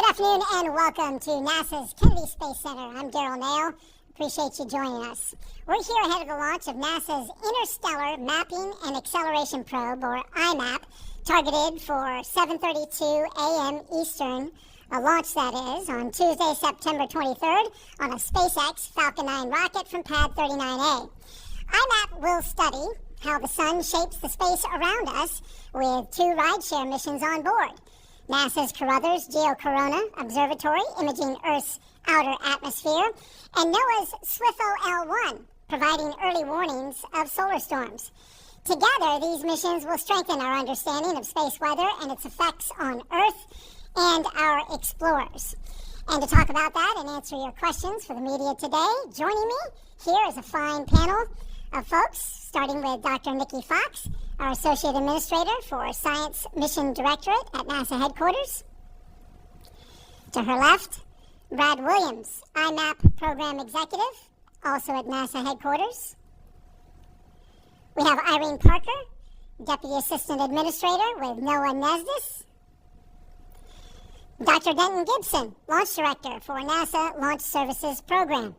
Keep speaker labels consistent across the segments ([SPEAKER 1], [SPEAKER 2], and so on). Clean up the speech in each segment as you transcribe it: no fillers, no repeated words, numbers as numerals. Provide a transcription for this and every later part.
[SPEAKER 1] Good afternoon and welcome to NASA's Kennedy Space Center. I'm Daryl Nail. Appreciate you joining us. We're here ahead of the launch of NASA's Interstellar Mapping and Acceleration Probe, or IMAP, targeted for 7:32 a.m. Eastern, a launch that is, on Tuesday, September 23rd, on a SpaceX Falcon 9 rocket from Pad 39A. IMAP will study how the sun shapes the space around us with two rideshare missions on board. NASA's Carruthers Geo-Corona Observatory imaging Earth's outer atmosphere, and NOAA's SWIFO-L1 providing early warnings of solar storms. Together, these missions will strengthen our understanding of space weather and its effects on Earth and our explorers. And to talk about that and answer your questions for the media today, joining me here is a fine panel of folks, starting with Dr. Nikki Fox, our Associate Administrator for Science Mission Directorate at NASA headquarters. To her left, Brad Williams, IMAP Program Executive, also at NASA headquarters. We have Irene Parker, Deputy Assistant Administrator with NOAA NESDIS. Dr. Denton Gibson, Launch Director for NASA Launch Services Program.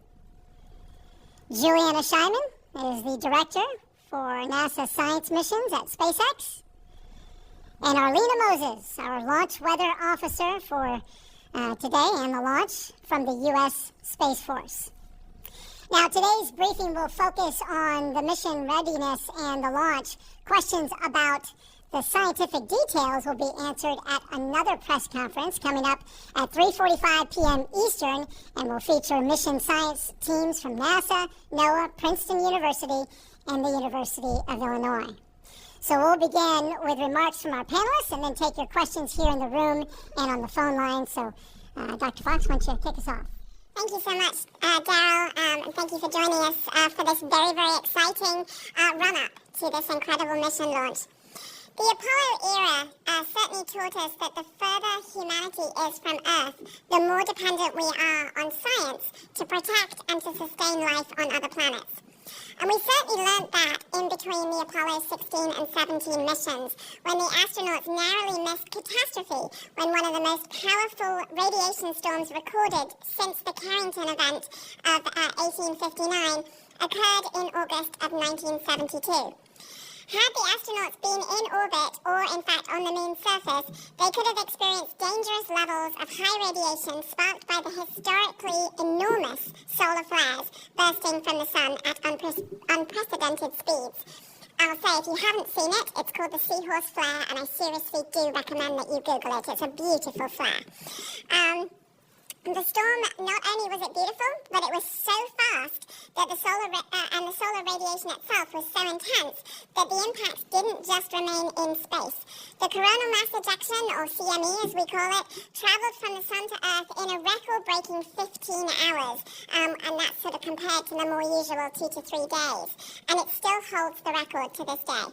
[SPEAKER 1] Juliana Scheiman is the Director for NASA Science Missions at SpaceX. And Arlena Moses, our Launch Weather Officer for today and the launch from the U.S. Space Force. Now, today's briefing will focus on the mission readiness and the launch. Questions about the scientific details will be answered at another press conference coming up at 3:45 p.m. Eastern, and will feature mission science teams from NASA, NOAA, Princeton University, and the University of Illinois. So we'll begin with remarks from our panelists and then take your questions here in the room and on the phone line. So, Dr. Fox, why don't you kick us off?
[SPEAKER 2] Thank you so much, Daryl, and thank you for joining us for this very, very exciting run-up to this incredible mission launch. The Apollo era certainly taught us that the further humanity is from Earth, the more dependent we are on science to protect and to sustain life on other planets. And we certainly learned that in between the Apollo 16 and 17 missions, when the astronauts narrowly missed catastrophe when one of the most powerful radiation storms recorded since the Carrington event of 1859 occurred in August of 1972. Had the astronauts been in orbit or, in fact, on the moon's surface, they could have experienced dangerous levels of high radiation sparked by the historically enormous solar flares bursting from the sun at unprecedented speeds. I'll say, if you haven't seen it, it's called the Seahorse Flare, and I seriously do recommend that you Google it. It's a beautiful flare. The storm, not only was it beautiful, but it was so fast that the solar radiation itself was so intense that the impact didn't just remain in space. The coronal mass ejection, or CME as we call it, traveled from the sun to Earth in a record-breaking 15 hours, and that's sort of compared to the more usual 2 to 3 days. And it still holds the record to this day.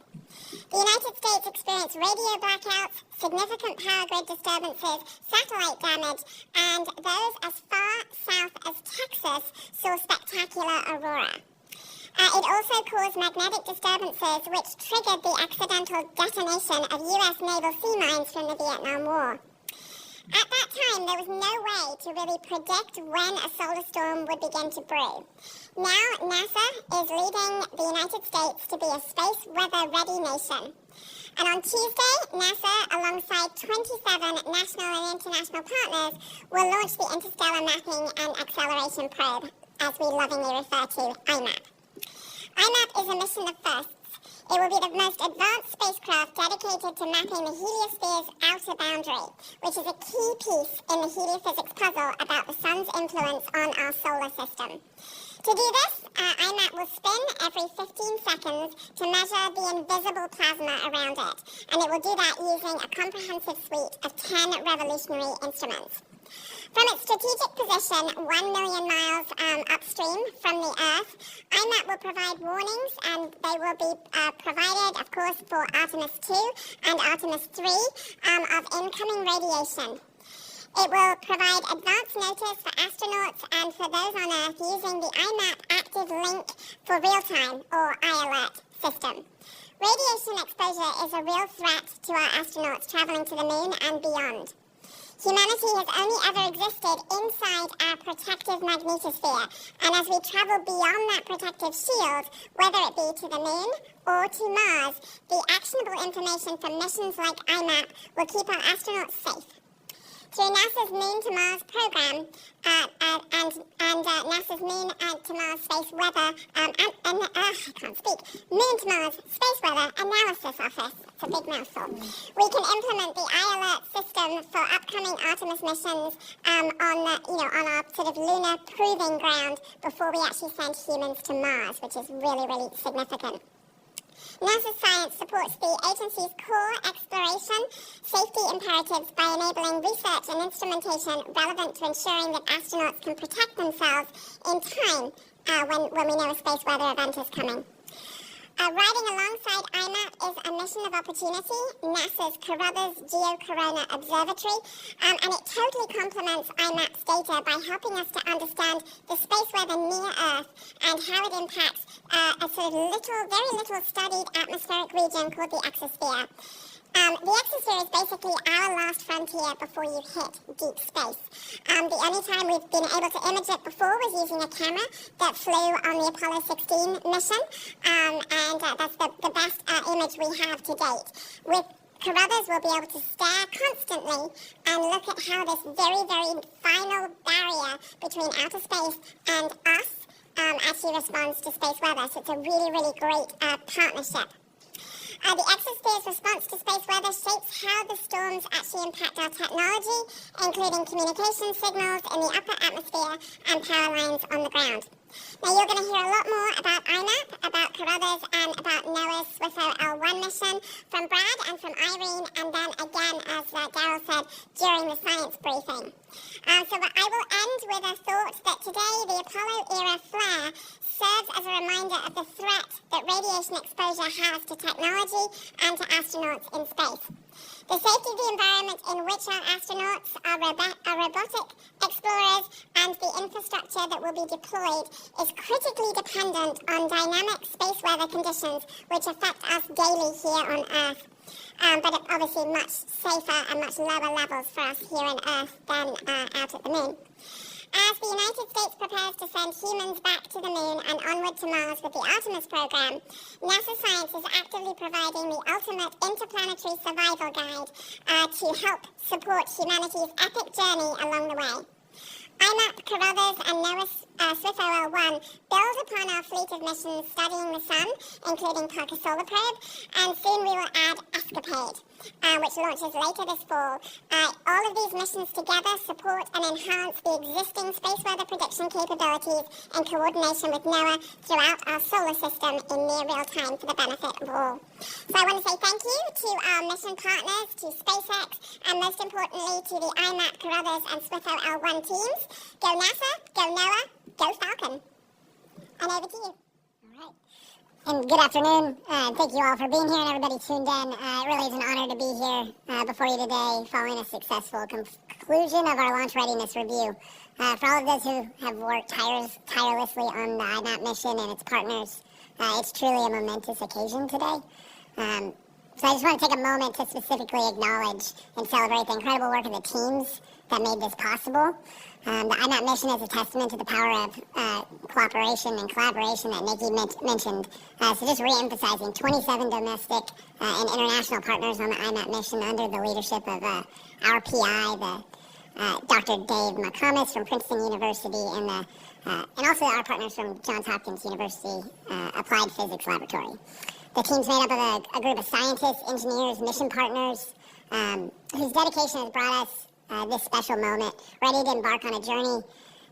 [SPEAKER 2] The United States experienced radio blackouts, significant power grid disturbances, satellite damage, and those as far south as Texas saw spectacular aurora. It also caused magnetic disturbances which triggered the accidental detonation of U.S. naval sea mines from the Vietnam War. At that time, there was no way to really predict when a solar storm would begin to brew. Now, NASA is leading the United States to be a space weather-ready nation. And on Tuesday, NASA, alongside 27 national and international partners, will launch the Interstellar Mapping and Acceleration Probe, as we lovingly refer to IMAP. IMAP is a mission of firsts. It will be the most advanced spacecraft dedicated to mapping the heliosphere's outer boundary, which is a key piece in the heliophysics puzzle about the sun's influence on our solar system. To do this, IMAP will spin every 15 seconds to measure the invisible plasma around it, and it will do that using a comprehensive suite of 10 revolutionary instruments. From its strategic position 1 million miles upstream from the Earth, IMAP will provide warnings, and they will be provided, of course, for Artemis 2 and Artemis 3 of incoming radiation. It will provide advance notice for astronauts and for those on Earth using the IMAP Active Link for Real-Time, or iAlert, system. Radiation exposure is a real threat to our astronauts traveling to the moon and beyond. Humanity has only ever existed inside our protective magnetosphere, and as we travel beyond that protective shield, whether it be to the moon or to Mars, the actionable information from missions like IMAP will keep our astronauts safe. Through NASA's Moon to Mars program and NASA's Moon to Mars Space Weather Moon to Mars Space Weather Analysis Office. It's a big mouthful. We can implement the iAlert system for upcoming Artemis missions on our sort of lunar proving ground before we actually send humans to Mars, which is really, really significant. NASA science supports the agency's core exploration safety imperatives by enabling research and instrumentation relevant to ensuring that astronauts can protect themselves in time when we know a space weather event is coming. Riding alongside IMAP is a mission of opportunity, NASA's Carruthers Geocorona Observatory, and it totally complements IMAP's data by helping us to understand the space weather near Earth and how it impacts a sort of very little studied atmospheric region called the exosphere. The exosphere is basically our last frontier before you hit deep space. The only time we've been able to image it before was using a camera that flew on the Apollo 16 mission, and that's the best image we have to date. With Carruthers, we'll be able to stare constantly and look at how this very, very final barrier between outer space and us actually responds to space weather. So it's a really, really great partnership. The exosphere's response to space weather shapes how the storms actually impact our technology, including communication signals in the upper atmosphere and power lines on the ground. Now, you're going to hear a lot more about IMAP, about Carruthers, and about NOAA's SWIFO L1 mission from Brad and from Irene, and then again, as Darryl said, during the science briefing. So I will end with a thought that today the Apollo-era flare serves as a reminder of the threat that radiation exposure has to technology and to astronauts in space. The safety of the environment in which our astronauts, our robotic explorers, and the infrastructure that will be deployed is critically dependent on dynamic space weather conditions which affect us daily here on Earth. But obviously much safer and much lower levels for us here on Earth than out at the moon. As the United States prepares to send humans back to the moon and onward to Mars with the Artemis program, NASA Science is actively providing the ultimate interplanetary survival guide to help support humanity's epic journey along the way. IMAP, Carruthers, and NOAA's SWIFO L1 build upon our fleet of missions studying the sun, including Parker Solar Probe, and soon we will add ESCAPADE, which launches later this fall. All of these missions together support and enhance the existing space weather prediction capabilities in coordination with NOAA throughout our solar system in near real time for the benefit of all. So I want to say thank you to our mission partners, to SpaceX, and most importantly to the IMAP, Carruthers, and SWIFO L1 teams. Go NASA, go NOAA, go Falcon. And over to you.
[SPEAKER 1] All right. And good afternoon. Thank you all for being here and everybody tuned in. It really is an honor to be here before you today following a successful conclusion of our launch readiness review. For all of those who have worked tirelessly on the IMAP mission and its partners, it's truly a momentous occasion today. So I just want to take a moment to specifically acknowledge and celebrate the incredible work of the teams that made this possible. The IMAP mission is a testament to the power of cooperation and collaboration that Nikki mentioned. So just re-emphasizing 27 domestic and international partners on the IMAP mission under the leadership of our PI, Dr. Dave McComas from Princeton University, and also our partners from Johns Hopkins University Applied Physics Laboratory. The team's made up of a group of scientists, engineers, mission partners, whose dedication has brought us this special moment, ready to embark on a journey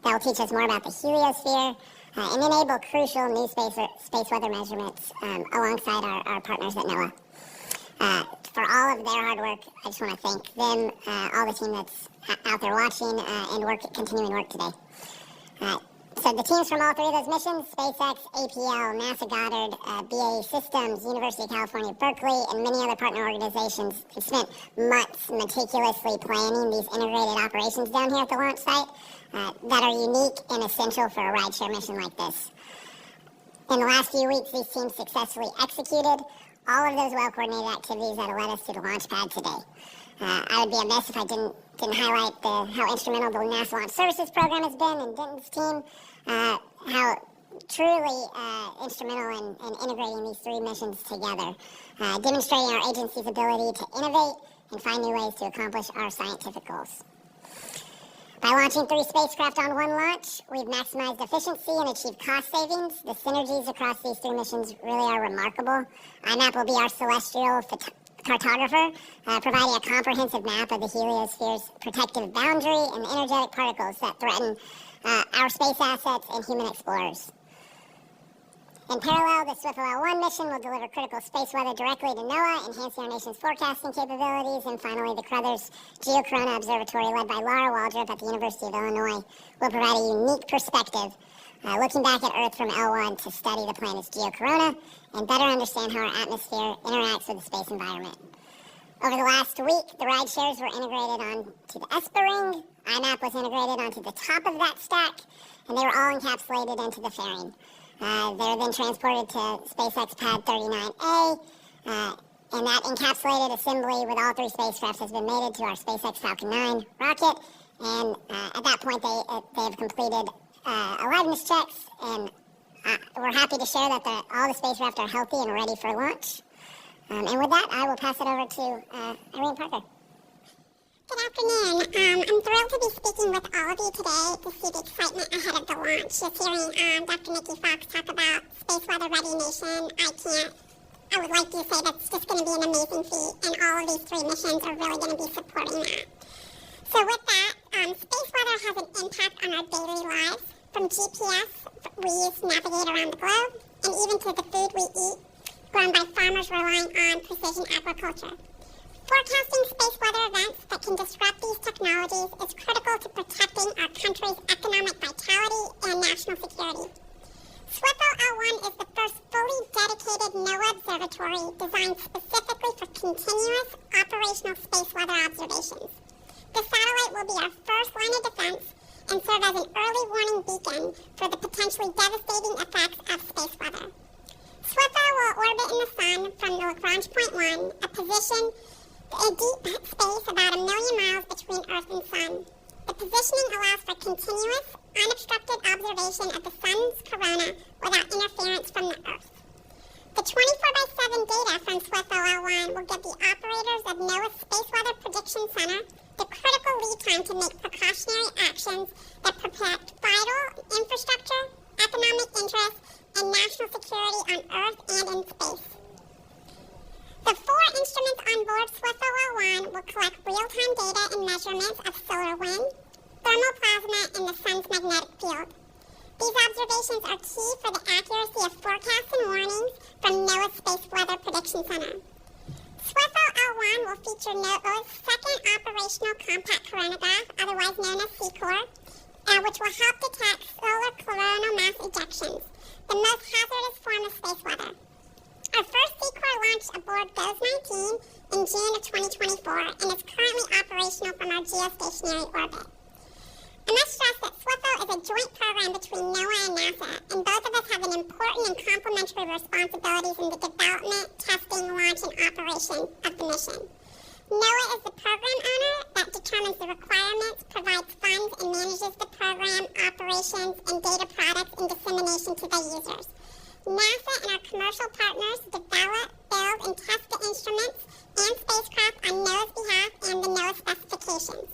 [SPEAKER 1] that will teach us more about the heliosphere and enable crucial new space weather measurements alongside our partners at NOAA. For all of their hard work, I just want to thank them, all the team that's out there watching and continuing work today. So the teams from all three of those missions, SpaceX, APL, NASA Goddard, BAE Systems, University of California, Berkeley, and many other partner organizations, have spent months meticulously planning these integrated operations down here at the launch site that are unique and essential for a rideshare mission like this. In the last few weeks, these teams successfully executed all of those well-coordinated activities that have led us to the launch pad today. I would be amiss if I didn't highlight how instrumental the NASA Launch Services Program has been, and Denton's team, how truly instrumental in integrating these three missions together, demonstrating our agency's ability to innovate and find new ways to accomplish our scientific goals. By launching 3 spacecraft on one launch, we've maximized efficiency and achieved cost savings. The synergies across these 3 missions really are remarkable. IMAP will be our celestial cartographer, providing a comprehensive map of the heliosphere's protective boundary and the energetic particles that threaten our space assets and human explorers. In parallel, the SWIFT-L1 mission will deliver critical space weather directly to NOAA, enhancing our nation's forecasting capabilities. And finally, the Crothers Geocorona Observatory, led by Laura Waldrop at the University of Illinois, will provide a unique perspective, looking back at Earth from L1 to study the planet's geocorona and better understand how our atmosphere interacts with the space environment. Over the last week, the ride shares were integrated onto the ESPA ring, IMAP was integrated onto the top of that stack, and they were all encapsulated into the fairing. They're then transported to SpaceX Pad 39A, and that encapsulated assembly with all 3 spacecraft has been mated to our SpaceX Falcon 9 rocket, and at that point they have completed aliveness checks, and we're happy to share that all the spacecraft are healthy and ready for launch. And with that, I will pass it over to Irene Parker.
[SPEAKER 2] Good afternoon. I'm thrilled to be speaking with all of you today to see the excitement ahead of the launch. Just hearing Dr. Nikki Fox talk about Space Weather Ready Nation, I would like to say that's just going to be an amazing feat, and all of these 3 missions are really going to be supporting that. So with that, space weather has an impact on our daily lives, from GPS we use to navigate around the globe, and even to the food we eat, grown by farmers relying on precision agriculture. Forecasting space weather events that can disrupt these technologies is critical to protecting our country's economic vitality and national security. SWIFT-L1 is the first fully dedicated NOAA observatory designed specifically for continuous operational space weather observations. The satellite will be our first line of defense and serve as an early warning beacon for the potentially devastating effects of space weather. SWIFT-L will orbit in the sun from the Lagrange Point 1, a position in deep space about 1 million miles between Earth and Sun. The positioning allows for continuous, unobstructed observation of the Sun's corona without interference from the Earth. The 24/7 data from SWIFT-L1 will give the operators of NOAA's Space Weather Prediction Center the critical lead time to make precautionary actions that protect vital infrastructure, economic interests, and national security on Earth and in space. The 4 instruments on board SWIFT-L1 will collect real-time data and measurements of solar wind, thermal plasma, and the sun's magnetic field. These observations are key for the accuracy of forecasts and warnings from NOAA's Space Weather Prediction Center. SWIFT-L1 will feature NOAA's second operational compact coronagraph, otherwise known as SEACOR, which will help detect solar coronal mass ejections, the most hazardous form of space weather. Our first SEACOR launch aboard GOES-19 in June of 2024 and is currently operational from our geostationary orbit. I must stress that SWIFT-L is a joint program between NOAA and NASA, and both of us have an important and complementary responsibilities in the development, testing, launch, and operation of the mission. NOAA is the program owner that determines the requirements, provides funds, and manages the program, operations, and data products and dissemination to their users. NASA and our commercial partners develop, build, and test the instruments and spacecraft on NOAA's behalf and the NOAA specifications.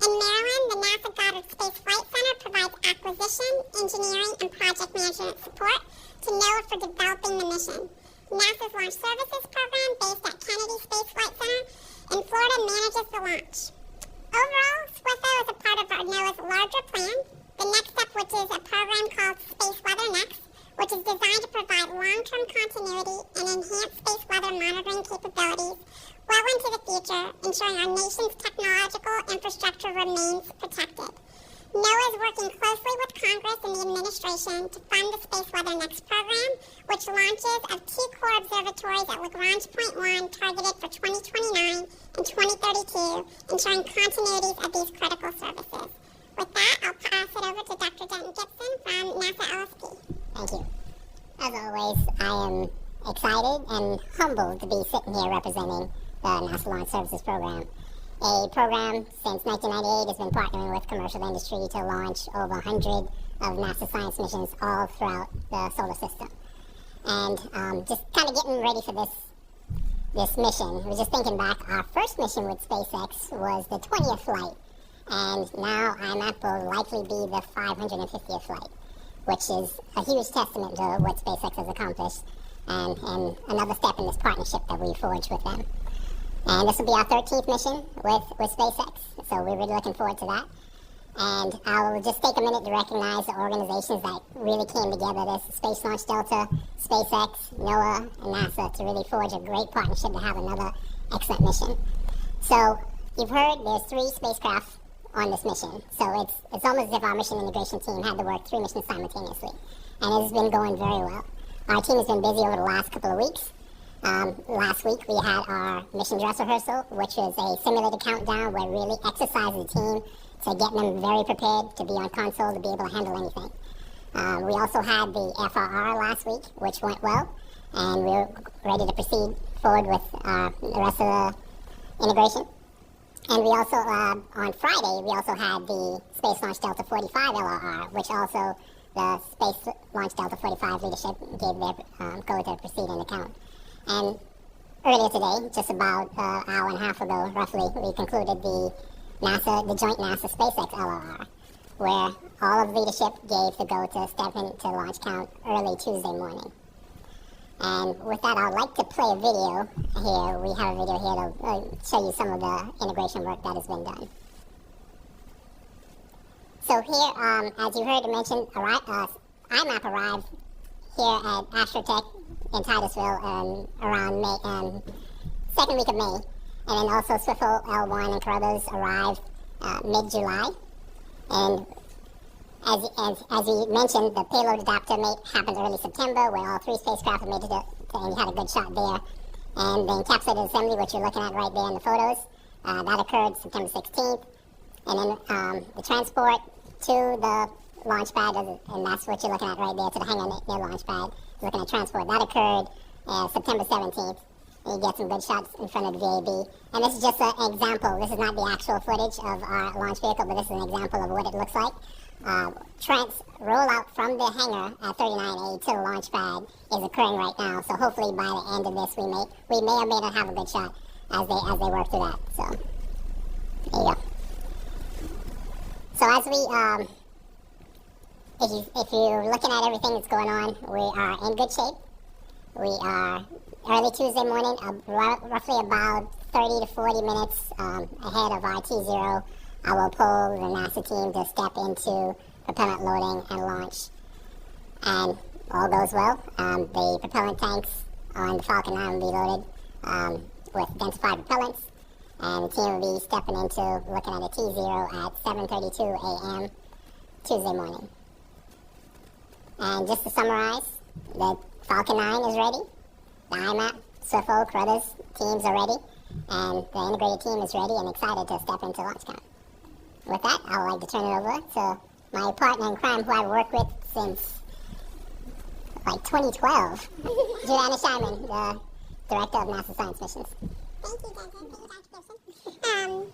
[SPEAKER 2] In Maryland, the NASA Goddard Space Flight Center provides acquisition, engineering, and project management support to NOAA for developing the mission. NASA's Launch Services Program, based at Kennedy Space Flight Center in Florida, manages the launch. Overall, SWIFT-L is a part of our NOAA's larger plan, the next step, which is a program called Space Weather Next, which is designed to provide long-term continuity and enhance space weather monitoring capabilities well into the future, ensuring our nation's technological infrastructure remains protected. NOAA is working closely with Congress and the administration to fund the Space Weather Next program, which launches of 2 core observatories at Lagrange Point 1 targeted for 2029 and 2032, ensuring continuities of these critical services. With that, I'll pass it over to Dr. Denton Gibson from NASA LSP.
[SPEAKER 1] Thank you. As always, I am excited and humbled to be sitting here representing the NASA Launch Services Program. a program since 1998 has been partnering with commercial industry to launch over 100 of NASA science missions all throughout the solar system. And just kind of getting ready for this mission, I was just thinking back, our first mission with SpaceX was the 20th flight, and now IMAP will likely be the 550th flight, which is a huge testament to what SpaceX has accomplished, and another step in this partnership that we forged with them. And this will be our 13th mission with SpaceX, so we're really looking forward to that. And I'll just take a minute to recognize the organizations that really came together. There's Space Launch Delta, SpaceX, NOAA, and NASA to really forge a great partnership to have another excellent mission. So you've heard there's 3 spacecraft on this mission. So it's almost as if our mission integration team had to work 3 missions simultaneously. And it has been going very well. Our team has been busy over the last couple of weeks. Last week we had our mission dress rehearsal, which was a simulated countdown where we really exercised the team to get them very prepared to be on console, to be able to handle anything. We also had the FRR last week, which went well, and we're ready to proceed forward with the rest of the integration. And we also, on Friday, we also had the Space Launch Delta 45 LRR, which also the Space Launch Delta 45 leadership gave their go to proceed in the count. And earlier today, just about an hour and a half ago, roughly, we concluded the joint NASA SpaceX LRR, where all of leadership gave the go to step into launch count early Tuesday morning. And with that, I'd like to play a video here. We have a video here to show you some of the integration work that has been done. So here, as you heard mentioned, IMAP arrived here at Astrotech in Titusville around May, second week of May. And then also Swiffle, L1, and Carruthers arrived mid-July. And as we mentioned, the payload adapter happened early September, where all 3 spacecraft made it, and you had a good shot there. And the encapsulated assembly, which you're looking at right there in the photos, that occurred September 16th. And then the transport to the launch pad, and that's what you're looking at right there, to the hangar near launch pad, looking at transport. That occurred September 17th. And you get some good shots in front of the VAB. And this is just an example. This is not the actual footage of our launch vehicle, but this is an example of what it looks like. Roll out from the hangar at 39A to the launch pad is occurring right now. So hopefully by the end of this, we may or may not have a good shot as they work through that. So there you go. So as if you're looking at everything that's going on, we are in good shape. We are early Tuesday morning, roughly about 30 to 40 minutes ahead of our T0. I will pull the NASA team to step into propellant loading and launch. And all goes well. The propellant tanks on the Falcon 9 will be loaded with densified propellants. And the team will be stepping into looking at a T0 at 7:32 a.m. Tuesday morning. And just to summarize, the Falcon 9 is ready. The IMAP, Swiffle, Carruthers teams are ready, and the integrated team is ready and excited to step into launch count. With that, I would like to turn it over to my partner in crime, who I've worked with since like 2012, Juliana Scheinman, the director of NASA Science Missions.
[SPEAKER 2] Thank you, Duncan. Thank you, Dr. Gibson.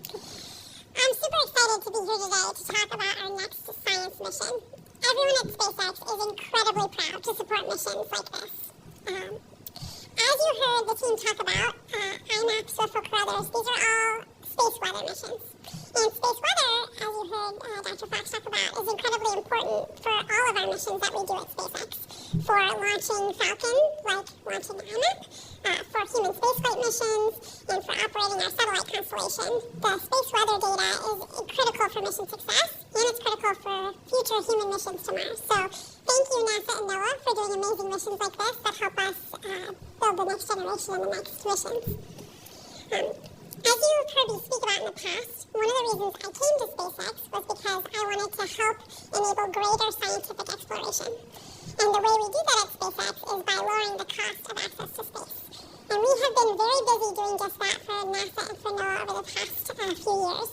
[SPEAKER 2] I'm super excited to be here today to talk about our next science mission. Everyone at SpaceX is incredibly proud to support missions like this. As you heard the team talk about, IMAP, Swiffle, Carruthers, these are all space weather missions. And space weather, as you heard Dr. Fox talk about, is incredibly important for all of our missions that we do at SpaceX. For launching Falcon, like launching IMAP, for human spaceflight missions, and for operating our satellite constellation. The space weather data is critical for mission success, and it's critical for future human missions to Mars. So thank you, NASA and NOAA, for doing amazing missions like this that help us build the next generation and the next missions. As you've heard me speak about in the past, one of the reasons I came to SpaceX was because I wanted to help enable greater scientific exploration. And the way we do that at SpaceX is by lowering the cost of access to space. And we have been very busy doing just that for NASA and for NOAA over the past few years.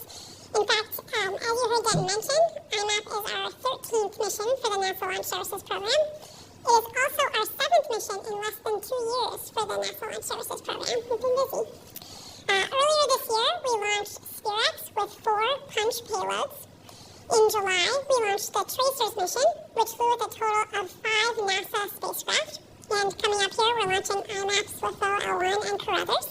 [SPEAKER 2] In fact, as you heard Denton mention, IMAP is our 13th mission for the NASA Launch Services Program. It is also our 7th mission in less than 2 years for the NASA Launch Services Program. We've been busy. Earlier this year, we launched Hemisphere-X with 4 punch payloads. In July, we launched the TRACERS mission, which flew with a total of 5 NASA spacecraft. And coming up here, we're launching IMAP, SWIFO, L1, and Carruthers.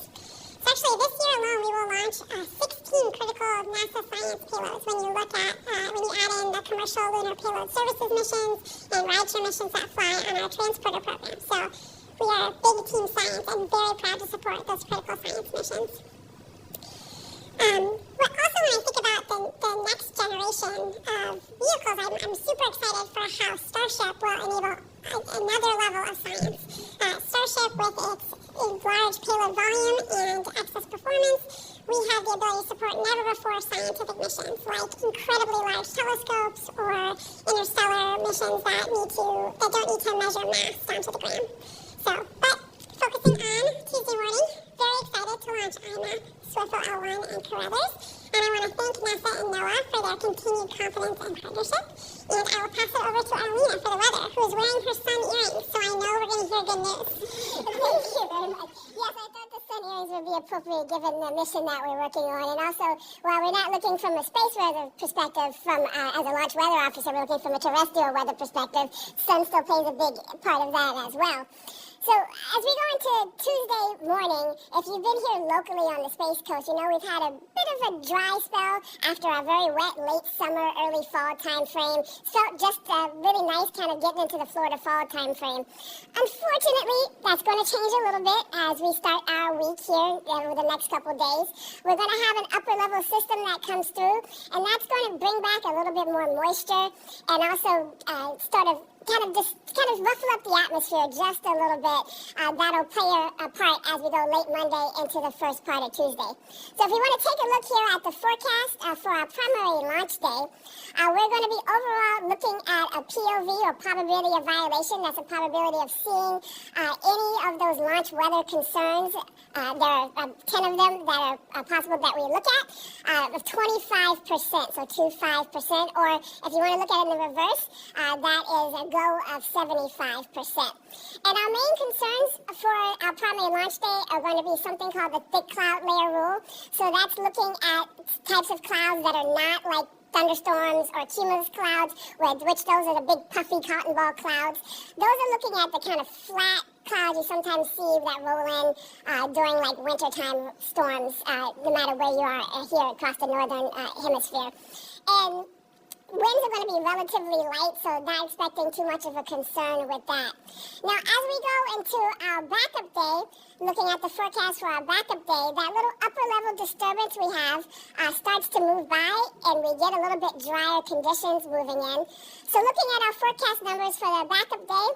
[SPEAKER 2] So actually, this year alone, we will launch 16 critical NASA science payloads when you look at, when you add in the commercial lunar payload services missions and rideshare missions that fly on our transporter program. So we are big team science and very proud to support those critical science missions. But also when I think about the next generation of vehicles, I'm super excited for how Starship will enable another level of science. Starship, with its large payload volume and excess performance, we have the ability to support never-before scientific missions, like incredibly large telescopes or interstellar missions that don't need to measure mass down to the ground. But focusing on Tuesday morning, very excited to launch IMAP, SWIFO, L1, and Carruthers. And I want to thank NASA and NOAA for their continued confidence and partnership. And I will pass it over to Arlena for the weather, who is wearing her sun earrings, so I know we're going to hear good news.
[SPEAKER 1] Thank you very much. Yes, I thought the sun earrings would be appropriate given the mission that we're working on. And also, while we're not looking from a space weather perspective, as a launch weather officer, we're looking from a terrestrial weather perspective, sun still plays a big part of that as well. So as we go into Tuesday morning, if you've been here locally on the Space Coast, you know we've had a bit of a dry spell after a very wet late summer, early fall time frame. It felt just really nice kind of getting into the Florida fall time frame. Unfortunately, that's going to change a little bit as we start our week here over the next couple days. We're going to have an upper level system that comes through, and that's going to bring back a little bit more moisture and also kind of ruffle up the atmosphere just a little bit. That'll play a part as we go late Monday into the first part of Tuesday. So if you want to take a look here at the forecast for our primary launch day, we're going to be overall looking at a POV, or probability of violation. That's a probability of seeing any of those launch weather concerns. There are 10 of them that are possible that we look at, of 25%, so 25%, or if you want to look at it in the reverse, that is a go of 75%. And our main concerns for our primary launch day are going to be something called the thick cloud layer rule. So that's looking at types of clouds that are not like thunderstorms or cumulus clouds, which those are the big puffy cotton ball clouds. Those are looking at the kind of flat clouds you sometimes see that roll in during like wintertime storms, no matter where you are here across the northern hemisphere. And winds are going to be relatively light, so not expecting too much of a concern with that. Now, as we go into our backup day, looking at the forecast for our backup day, that little upper level disturbance we have starts to move by, and we get a little bit drier conditions moving in. So looking at our forecast numbers for the backup day,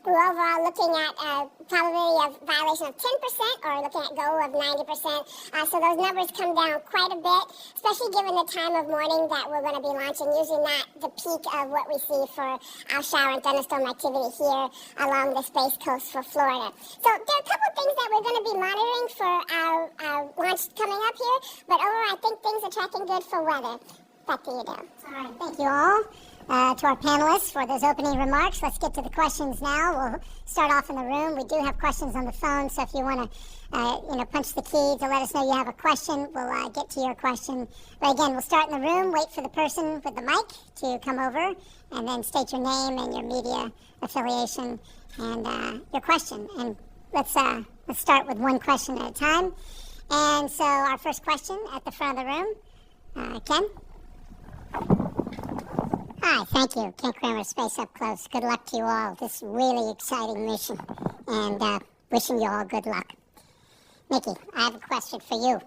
[SPEAKER 1] we're overall looking at a probability of violation of 10%, or looking at go of 90%. So those numbers come down quite a bit, especially given the time of morning that we're going to be launching, usually not the peak of what we see for our shower and thunderstorm activity here along the Space Coast for Florida. So there are a couple of things that we're going to be monitoring for our launch coming up here, but overall I think things are tracking good for weather. Back to you, Dale. All right, thank you all. To our panelists for those opening remarks. Let's get to the questions now. We'll start off in the room. We do have questions on the phone, so if you want to, punch the key to let us know you have a question, we'll get to your question. But again, we'll start in the room, wait for the person with the mic to come over, and then state your name and your media affiliation and your question. And let's start with one question at a time. And so our first question at the front of the room, Ken? Hi, thank you. Ken Kramer, Space Up Close. Good luck to you all. This really exciting mission. And wishing you all good luck. Nikki, I have a question for you.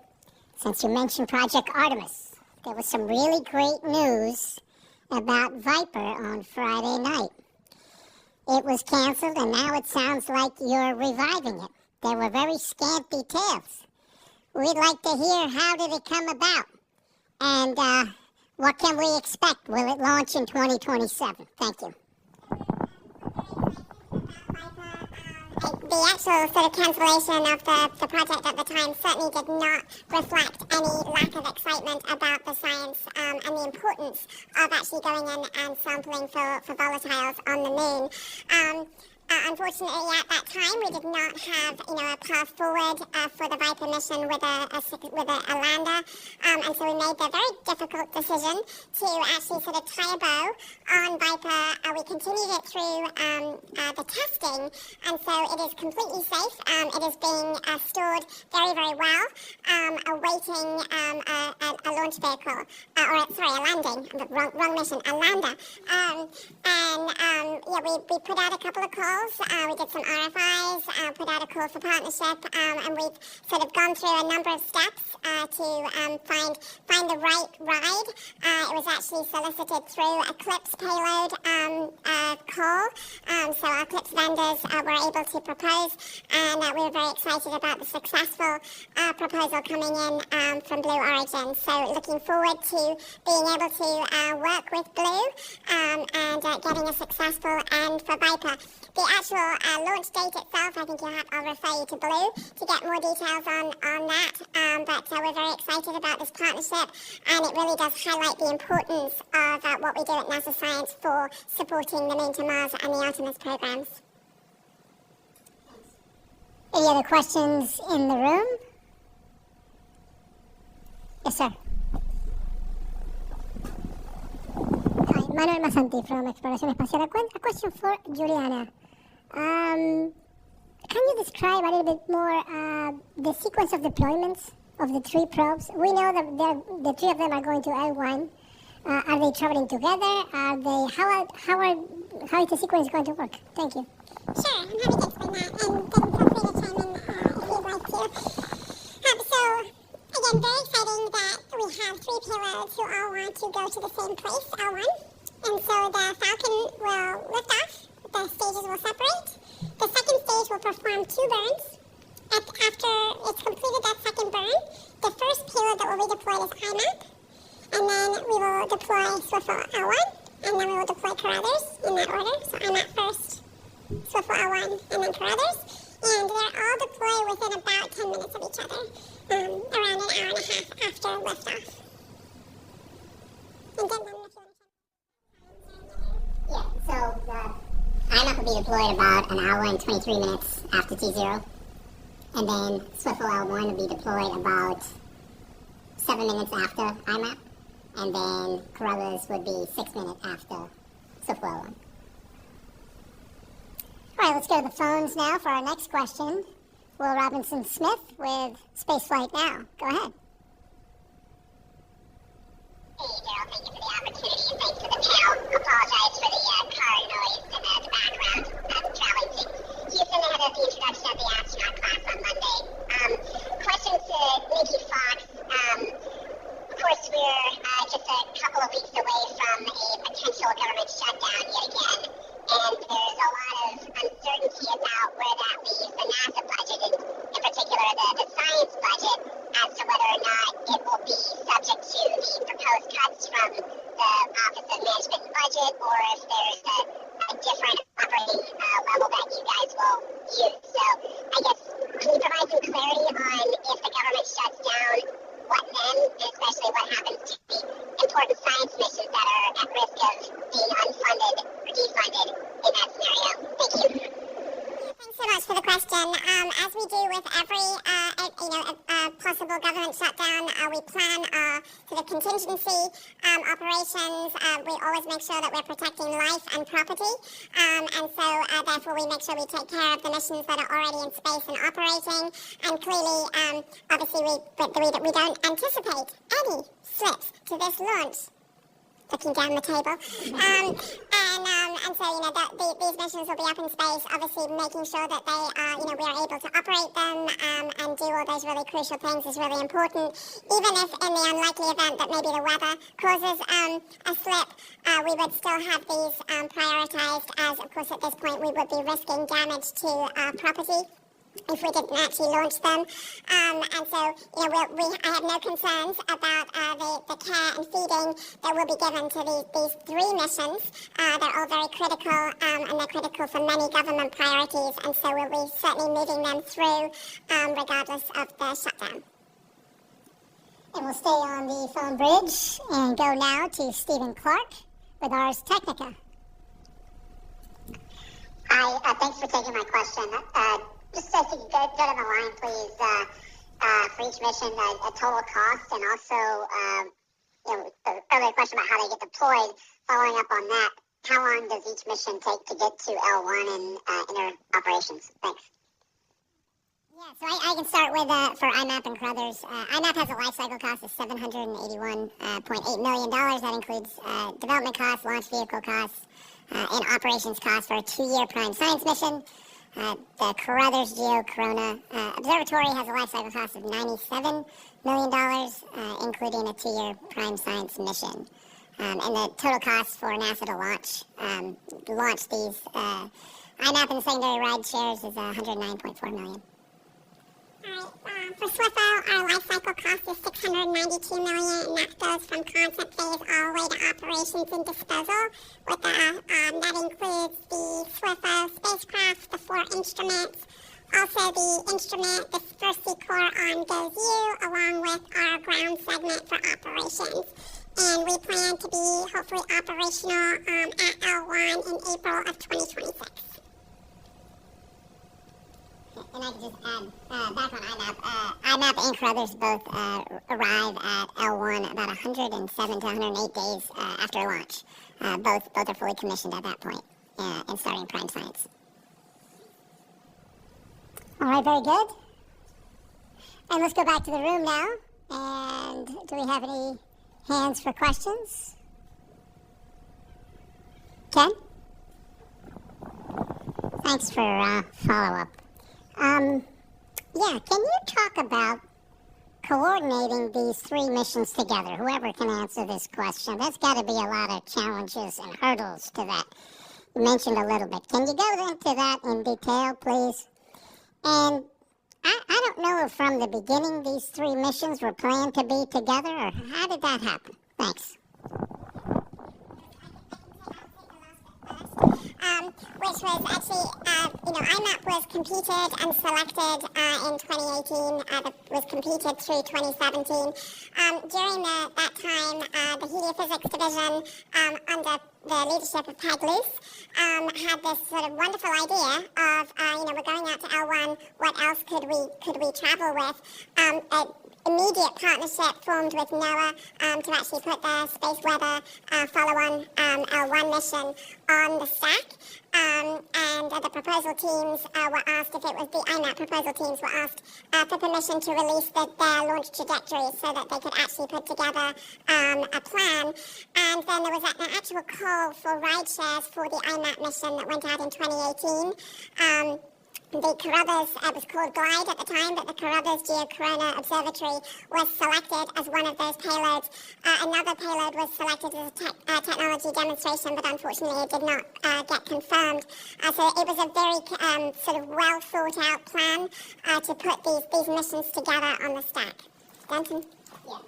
[SPEAKER 1] Since you mentioned Project Artemis, there was some really great news about Viper on Friday night. It was canceled, and now it sounds like you're reviving it. There were very scant details. We'd like to hear, how did it come about? And what can we expect? Will it launch in 2027? Thank you.
[SPEAKER 2] The actual sort of cancellation of the project at the time certainly did not reflect any lack of excitement about the science and the importance of actually going in and sampling for volatiles on the moon. Unfortunately, at that time, we did not have, a path forward for the Viper mission with a lander, and so we made the very difficult decision to actually sort of tie a bow on Viper. We continued it through the testing, and so it is completely safe. It is being stored very, very well, awaiting a launch vehicle, a landing. Wrong mission, a lander. We put out a couple of calls. We did some RFIs, put out a call for partnership, and we've sort of gone through a number of steps to find the right ride. It was actually solicited through Eclipse payload call, so our Eclipse vendors were able to propose, and we were very excited about the successful proposal coming in from Blue Origin. So looking forward to being able to work with Blue and getting a successful end for Viper. The actual launch date itself, I think I'll refer you to Blue to get more details on that. But we're very excited about this partnership, and it really does highlight the importance of what we do at NASA Science for supporting the Moon to Mars and the Artemis programs.
[SPEAKER 1] Any other questions in the room? Yes, sir. Hi, Manuel Masanti from Exploración Espacial. A question for Juliana. Can you describe a little bit more the sequence of deployments of the three probes? We know that the three of them are going to L1. Are they traveling together? How is the sequence going to work? Thank you.
[SPEAKER 2] Sure, I'm happy to explain that, and then feel free to chime in if you'd like to. So, again, very exciting that we have three payloads who all want to go to the same place, L1. And so the Falcon will lift off, the stages will separate. The second stage will perform two burns. After it's completed that second burn, the first payload that will be deployed is IMAP, and then we will deploy Swiffle L1, and then we will deploy Carruthers in that order. So IMAP first, Swiffle L1, and then Carruthers. And they're all deployed within about 10 minutes of each other, around an hour and a half after liftoff. And then if you want to...
[SPEAKER 3] Yeah, so the IMAP will be deployed about an hour and 23 minutes after T0. And then Swiffle L1 will be deployed about 7 minutes after IMAP. And then Carruthers would be 6 minutes after Swiffle L1.
[SPEAKER 1] All right, let's go to the phones now for our next question. Will Robinson Smith with Spaceflight Now. Go ahead.
[SPEAKER 3] Hey, Daryl, thank you for the opportunity and thanks for the panel. Apologize for the car noise in the background. I'm traveling to Houston ahead of the introduction of the astronaut class on Monday. Question to Nikki Fox. Of course, we're just a couple of weeks away from a potential government shutdown yet again. And there's a lot of uncertainty about where that leaves the NASA budget, and in particular the science budget, as to whether or not it will be subject to the proposed cuts from the Office of Management and Budget, or if there's a different operating level that you guys will use. So I guess, can you provide some clarity on if the government shuts down, what then, especially what happens to the important science missions that are at risk of being unfunded or defunded in that scenario? Thank you.
[SPEAKER 2] Thanks so much for the question. As we do with every possible government shutdown, we plan sort of contingency operations. We always make sure that we're protecting life and property, and so therefore we make sure we take care of the missions that are already in space and operating. And clearly, obviously, we don't anticipate any slips to this launch. Looking down the table, and so these missions will be up in space. Obviously, making sure that they, we are able to operate them and do all those really crucial things is really important. Even if, in the unlikely event that maybe the weather causes a slip, we would still have these prioritized. As of course, at this point, we would be risking damage to property if we didn't actually launch them. And so, I have no concerns about the care and feeding that will be given to these three missions. They're all very critical, and they're critical for many government priorities, and so we'll be certainly moving them through regardless of the shutdown.
[SPEAKER 1] And we'll stay on the phone bridge and go now to Stephen Clark with Ars Technica.
[SPEAKER 3] Hi, thanks for taking my question. Just if you could get on the line, please, for each mission, a total cost, and also, the earlier question about how they get deployed. Following up on that, how long does each mission take to get to L1 and inner operations? Thanks.
[SPEAKER 1] Yeah, so I can start with, for IMAP and Crothers. IMAP has a life cycle cost of $781.8 million. That includes development costs, launch vehicle costs, and operations costs for a 2-year prime science mission. The Carruthers Geo Corona Observatory has a life cycle cost of $97 million, including a 2-year prime science mission. And the total cost for NASA to launch these IMAP and the secondary ride shares is $109.4 million.
[SPEAKER 2] For SWIFO, our life cycle cost is $692 million, and that goes from concept phase all the way to operations and disposal. That includes the SWIFO spacecraft, the 4 instruments, also the instrument, the first Seacore on GOES-U, along with our ground segment for operations. And we plan to be hopefully operational at L1 in April of 2026.
[SPEAKER 1] And I can just add, back on IMAP, IMAP and Crothers both arrive at L1 about 107 to 108 days after launch. Both are fully commissioned at that point and starting prime science. All right, very good. And let's go back to the room now. And do we have any hands for questions? Ken? Thanks for follow-up. Yeah, can you talk about coordinating these 3 missions together? Whoever can answer this question. There's got to be a lot of challenges and hurdles to that. You mentioned a little bit. Can you go into that in detail, please? And I don't know if from the beginning these 3 missions were planned to be together, or how did that happen? Thanks.
[SPEAKER 2] Which was actually, IMAP was competed and selected in 2018. Was competed through 2017. During that time, the Heliophysics Division, under the leadership of Peg Luce, had this sort of wonderful idea of, we're going out to L1. What else could we travel with? Immediate partnership formed with NOAA to actually put the Space Weather follow-on L1 mission on the stack. And the proposal teams were asked, if it was the IMAP proposal teams were asked for permission to release their launch trajectories so that they could actually put together a plan. And then there was an actual call for ride shares for the IMAP mission that went out in 2018. The Carruthers, it was called GLIDE at the time, but the Carruthers Geo Corona Observatory was selected as one of those payloads. Another payload was selected as a technology demonstration, but unfortunately it did not get confirmed. So it was a very sort of well thought out plan to put these missions together on the stack. Denton?
[SPEAKER 1] Yeah,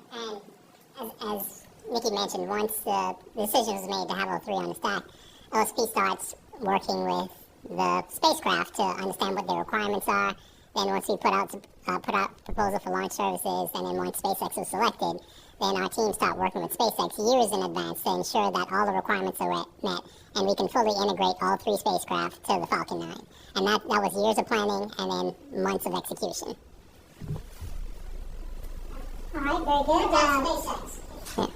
[SPEAKER 1] and as Nikki mentioned, once the decision was made to have all 3 on the stack, LSP starts working with the spacecraft to understand what their requirements are. Then once we put out proposal for launch services, and then once SpaceX was selected, then our team start working with SpaceX years in advance to ensure that all the requirements are met, and we can fully integrate all 3 spacecraft to the Falcon 9. And that was years of planning and then months of execution.
[SPEAKER 3] All right, very good. SpaceX.
[SPEAKER 1] Yeah.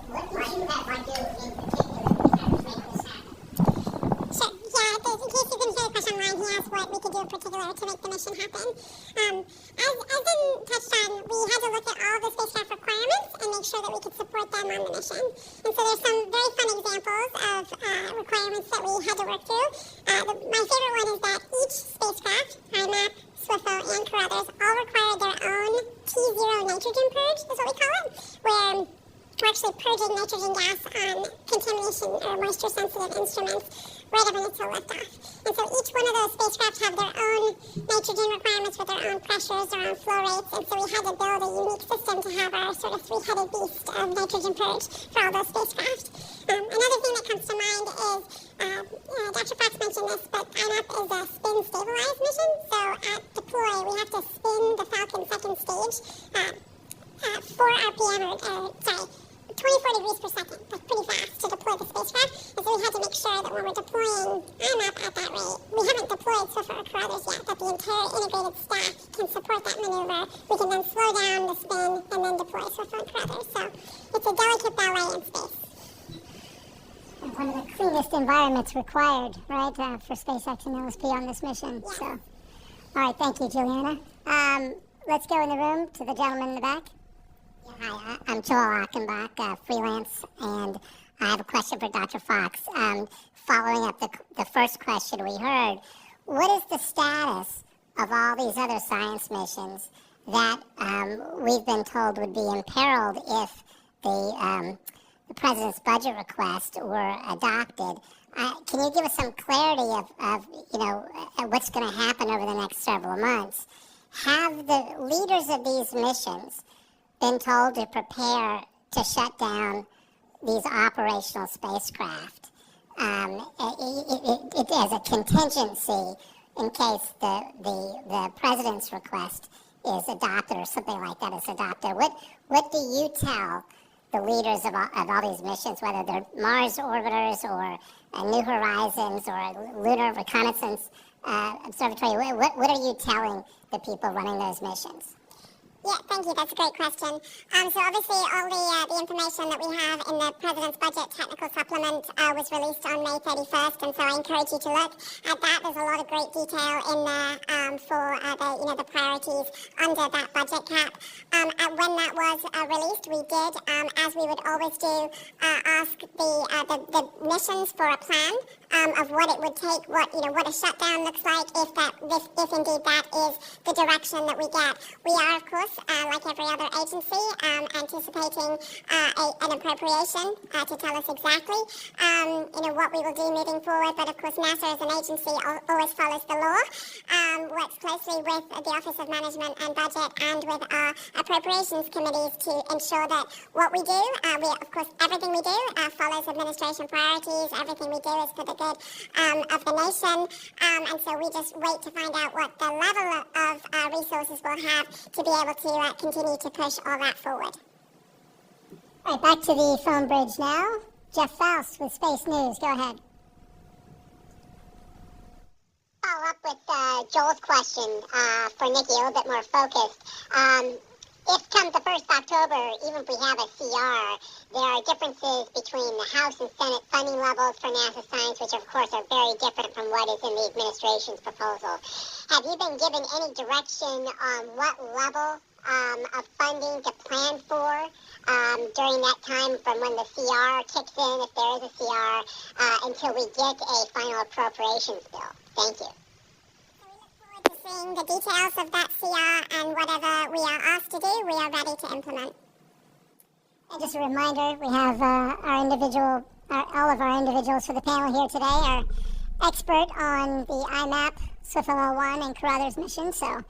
[SPEAKER 3] What do you have to do in particular to make this happen?
[SPEAKER 2] Sure. Yeah, in case you didn't hear the question online, he asked what we could do in particular to make the mission happen. As Ben touched on, we had to look at all the spacecraft requirements and make sure that we could support them on the mission. And so there's some very fun examples of requirements that we had to work through. My favorite one is that each spacecraft, IMAP, SWIFO, and Carruthers, all require their own T0 nitrogen purge, is what we call it, where we're actually purging nitrogen gas on contamination or moisture-sensitive instruments right up until liftoff. And so each one of those spacecraft have their own nitrogen requirements with their own pressures, their own flow rates, and so we had to build a unique system to have our sort of 3-headed beast of nitrogen purge for all those spacecraft. Another thing that comes to mind is, Dr. Fox mentioned this, but IMAP is a spin-stabilized mission, so at deploy we have to spin the Falcon second stage at 4 RPM, 24 degrees per second. That's pretty fast to deploy the spacecraft. And so we had to make sure that when we're deploying IMAP at that rate, we haven't deployed Swiffer or Carruthers yet, that the entire integrated stack can support that maneuver. We can then slow down the spin and then deploy Swiffer and Carruthers. So it's a delicate ballet in space.
[SPEAKER 1] One of the cleanest environments required, right, for SpaceX and LSP on this mission.
[SPEAKER 2] Yes.
[SPEAKER 1] So, all right, thank you, Juliana. Let's go in the room to the gentleman in the back. Hi, I'm Joel Achenbach, freelance, and I have a question for Dr. Fox. Following up the first question we heard, what is the status of all these other science missions that we've been told would be imperiled if the president's budget request were adopted? Can you give us some clarity of what's going to happen over the next several months? Have the leaders of these missions been told to prepare to shut down these operational spacecraft it as a contingency in case the president's request is adopted or something like that is adopted? What do you tell the leaders of all these missions, whether they're Mars orbiters or New Horizons or Lunar Reconnaissance Observatory? What are you telling the people running those missions?
[SPEAKER 2] Yeah, thank you. That's a great question. So obviously all the information that we have in the President's Budget Technical Supplement was released on May 31st, and so I encourage you to look at that. There's a lot of great detail in there for the priorities under that budget cap. When that was released, we did, as we would always do, ask the missions for a plan of what it would take, what a shutdown looks like if indeed that is the direction that we get. We are, of course, like every other agency, anticipating an appropriation to tell us exactly what we will do moving forward. But of course, NASA as an agency always follows the law, works closely with the Office of Management and Budget and with our appropriations committees to ensure that what we do, of course, everything we do follows administration priorities. Everything we do is for the good of the nation. And so we just wait to find out what the level of resources we'll have to be able to continue to push all that forward.
[SPEAKER 1] All right, back to the phone bridge now. Jeff Faust with Space News. Go ahead.
[SPEAKER 3] Follow up with Joel's question for Nikki, a little bit more focused. If come the 1st October, even if we have a CR, there are differences between the House and Senate funding levels for NASA science, which of course are very different from what is in the administration's proposal. Have you been given any direction on what level of funding to plan for during that time from when the CR kicks in, if there is a CR, until we get a final appropriations bill? Thank you.
[SPEAKER 2] Seeing the details of that CR, and whatever we are asked to do, we are ready to implement.
[SPEAKER 1] And just a reminder, we have all of our individuals for the panel here today are expert on the IMAP, SWIFT-01, and Carruthers mission. So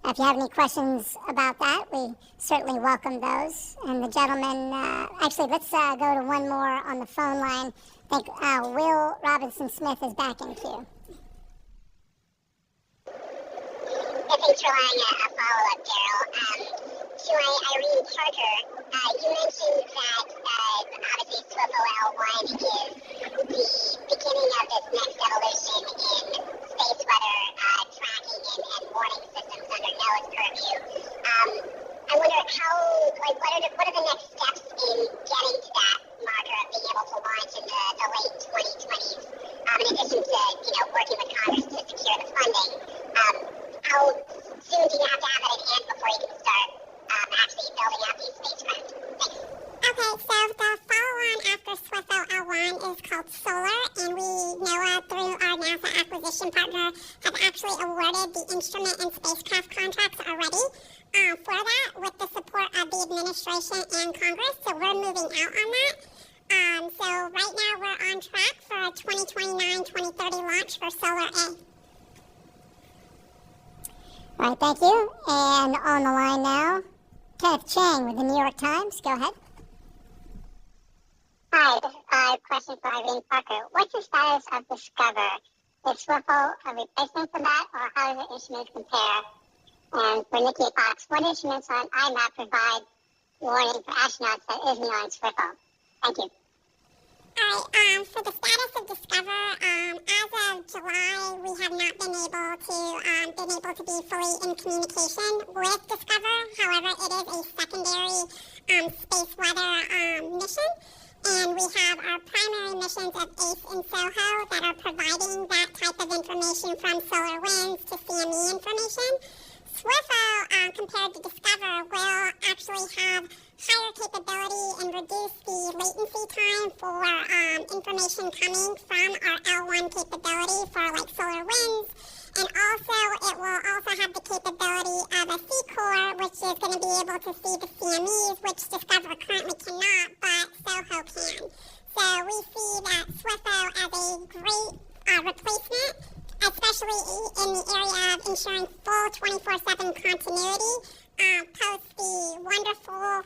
[SPEAKER 1] if you have any questions about that, we certainly welcome those. And the gentleman, actually, let's go to one more on the phone line. I think Will Robinson Smith is back in queue.
[SPEAKER 3] Thanks for allowing a follow-up, Daryl. To Irene Parker, you mentioned that obviously SWIFT-01 is the beginning of this next evolution in space weather tracking and warning systems under NOAA's purview. I wonder what are the next steps in getting to that marker of being able to launch in the late 2020s, in addition to working with Congress to secure the funding. How soon do you have to have it in hand before you can start actually building out these spacecraft? Thanks.
[SPEAKER 2] Okay, so the follow-on after SWIFT-01 is called Solar, and we, NOAA, through our NASA acquisition partner, have actually awarded the instrument and spacecraft contracts already for that with the support of the administration and Congress, so we're moving out on that. So right now we're on track for a 2029-2030 launch for Solar A.
[SPEAKER 1] All right, thank you. And on the line now, Kenneth Chang with the New York Times. Go ahead.
[SPEAKER 3] Hi, this is a question for Irene Parker. What's the status of Discover? Is SWIFT a replacement for that, or how does the instrument compare? And for Nikki Fox, what instruments on IMAP provide warning for astronauts that is beyond SWIFO. Thank you.
[SPEAKER 2] All right, for the status of Discover, as of July, we have not been able to be fully in communication with Discover. However, it is a secondary space weather mission, and we have our primary missions of ACE and SOHO that are providing that type of information from solar winds to CME information. SWIFO, compared to Discover, will actually have higher capability and reduce the latency time for information coming from our L1 capability for like solar winds. And also, it will also have the capability of a C-Core, which is going to be able to see the CMEs, which Discover currently cannot, but SOHO can. So we see that SWIFO as a great replacement, especially in the area of ensuring full 24/7 continuity, post the wonderful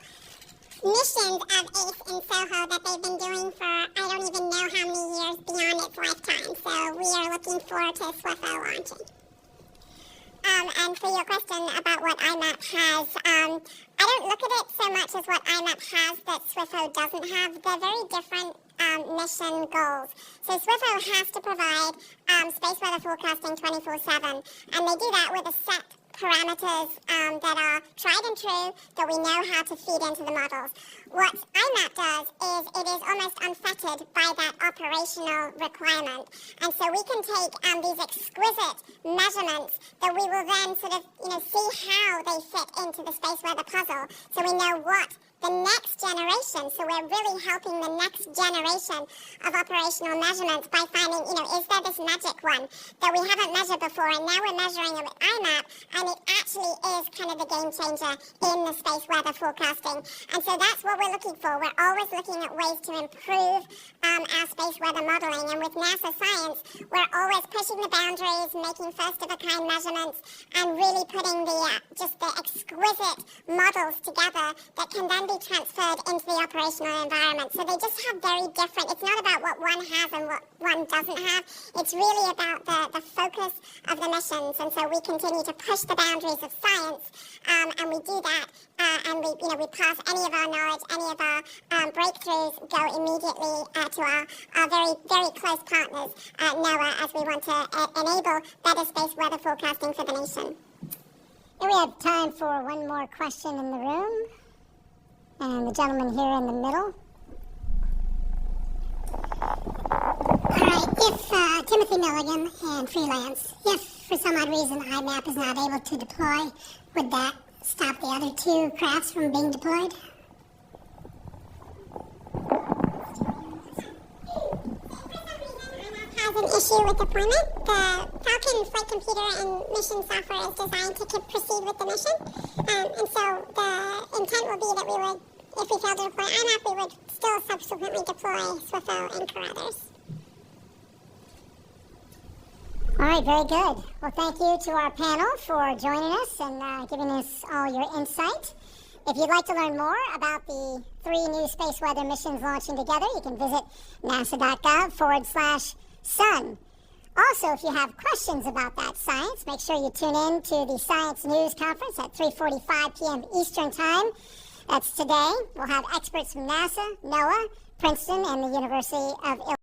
[SPEAKER 2] missions of ACE and SOHO that they've been doing for I don't even know how many years beyond its lifetime. So we are looking forward to SWIFO launching. And for your question about what IMAP has, I don't look at it so much as what IMAP has that SWIFO doesn't have. They're very different mission goals. So SWIFO has to provide space weather forecasting 24/7, and they do that with a set parameters that are tried and true that we know how to feed into the models. What IMAP does is it is almost unfettered by that operational requirement. And so we can take these exquisite measurements that we will then sort of, see how they fit into the space weather puzzle. So we know what the next generation, so we're really helping the next generation of operational measurements by finding, is there this magic one that we haven't measured before, and now we're measuring it with IMAP, and it actually is kind of the game changer in the space weather forecasting. And so that's what we're looking for. We're always looking at ways to improve our space weather modeling, and with NASA Science, we're always pushing the boundaries, making first-of-a-kind measurements, and really putting just the exquisite models together that can then be transferred into the operational environment. So they just have very different, it's not about what one has and what one doesn't have. It's really about the focus of the missions. And so we continue to push the boundaries of science, and we do that, and we pass any of our knowledge, any of our breakthroughs go immediately to our very, very close partners at NOAA as we want to enable better space weather forecasting for the nation.
[SPEAKER 1] And we have time for one more question in the room. And the gentleman here in the middle. All right, if Timothy Milligan and Freelance, if for some odd reason IMAP is not able to deploy, would that stop the other two crafts from being deployed?
[SPEAKER 2] Has an issue with deployment. The Falcon flight computer and mission software is designed to proceed with the mission. And so the intent will be that we would, if we fail to deploy IMAP, we would still subsequently deploy SWIFO and Carothers.
[SPEAKER 1] All right, very good. Well, thank you to our panel for joining us and giving us all your insight. If you'd like to learn more about the 3 new space weather missions launching together, you can visit nasa.gov/sun. Also, if you have questions about that science, make sure you tune in to the Science News Conference at 3:45 p.m. Eastern Time. That's today. We'll have experts from NASA, NOAA, Princeton, and the University of Illinois.